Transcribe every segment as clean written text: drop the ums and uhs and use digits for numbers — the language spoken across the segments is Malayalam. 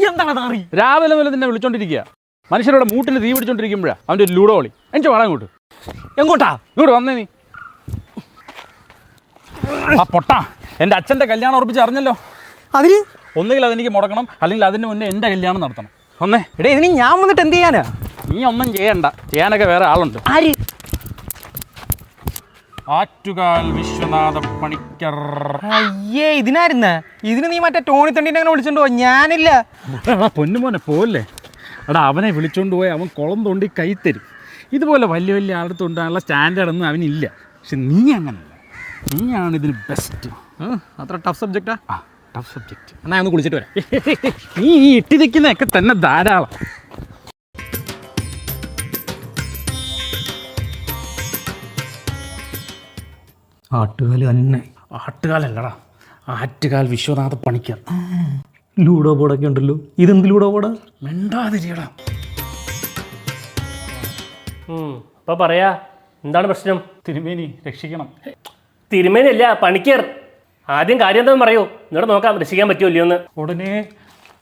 എന്താണ് നാറി? രാവിലെ മുതൽ നിന്നെ വിളിച്ചോണ്ടിരിക്കുക. മനുഷ്യരുടെ മൂട്ടിന് തീ പിടിച്ചോണ്ടിരിക്കുമ്പോഴാണ് അവൻ്റെ ഒരു ലൂഡോ കളി. എനിക്ക് വേണം ഇങ്ങോട്ട്. എങ്ങോട്ടാ? ഇങ്ങോട്ട് വന്നേ നീ. ആ പൊട്ടാ, എൻ്റെ അച്ഛൻ്റെ കല്യാണം ഉറപ്പിച്ച് അറിഞ്ഞല്ലോ. അതിന് ഒന്നുകിൽ അതെനിക്ക് മുടക്കണം, അല്ലെങ്കിൽ അതിന് മുന്നേ എൻ്റെ കല്യാണം നടത്തണം. ഒന്നേ എടേ, ഇതിന് ഞാൻ വന്നിട്ട് എന്ത് ചെയ്യാനാ? നീ ഒന്നും ചെയ്യണ്ട, ചെയ്യാനൊക്കെ വേറെ ആളുണ്ട്. ആര്? ആറ്റുകാൽ വിശ്വനാഥ പണിക്കർ. അയ്യേ, ഇതിനായിരുന്ന? ഇതിന് നീ മറ്റേ ടോണി തണ്ടീനെ അങ്ങനെ വിളിച്ചോണ്ട് പോ. ഞാനില്ല. പൊന്നുമോനെ പോലെ എടാ, അവനെ വിളിച്ചോണ്ട് പോയി അവൻ കുളം തോണ്ടി കൈ തരും. ഇതുപോലെ വലിയ വലിയ ആളത്ത് ഉണ്ടാകാനുള്ള സ്റ്റാൻഡേർഡൊന്നും അവനില്ല. പക്ഷെ നീ അങ്ങനല്ല, നീയാണ് ഇതിന് ബെസ്റ്റ്. അത്ര ടഫ് സബ്ജക്റ്റാ? ആ, ടഫ് സബ്ജക്റ്റ്. എന്നാ ഒന്ന് കുളിച്ചിട്ട് വരാം. നീ ഈ ഇട്ടി നിൽക്കുന്നതൊക്കെ തന്നെ ധാരാളം. ആട്ടുകാല് തന്നെ. ആട്ടുകാലല്ലടാ, ആറ്റുകാൽ വിശ്വനാഥ പണിക്കർ. ലൂഡോ ബോർഡൊക്കെ ഉണ്ടല്ലോ. ഇതെന്ത് ലൂഡോ ബോർഡാ? മിണ്ടാതിരിയടാ. അപ്പോൾ പറയാ, എന്താണ് പ്രശ്നം? തിരുമേനി രക്ഷിക്കണം. തിരുമേനിയല്ല, പണിക്കർ. ആദ്യം കാര്യം എന്താണെന്ന് പറയൂ, ഇങ്ങോട്ട് നോക്കാം രക്ഷിക്കാൻ പറ്റുമോ ഇല്ലയോ എന്ന്. ഉടനെ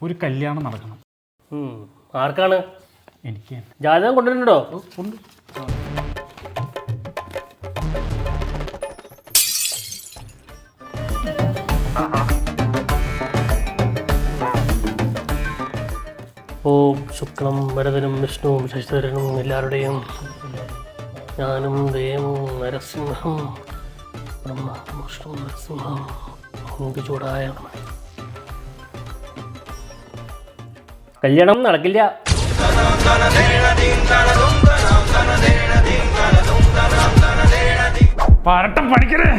ഒരു കല്യാണം നടക്കണം. ആർക്കാണ്? എനിക്ക്. ജാതകം കൊണ്ടുവരുന്നുണ്ടോ? ഉണ്ട്. ഓം ശുക്ലം വരദനും വിഷ്ണുവും ശശിധരനും എല്ലാവരുടെയും ഞാനും ദേവവും നരസിംഹം ബ്രഹ്മ നരസിംഹം ചൂടായ കല്യാണം നടക്കില്ല. പരട്ടം പണിക്കരേ.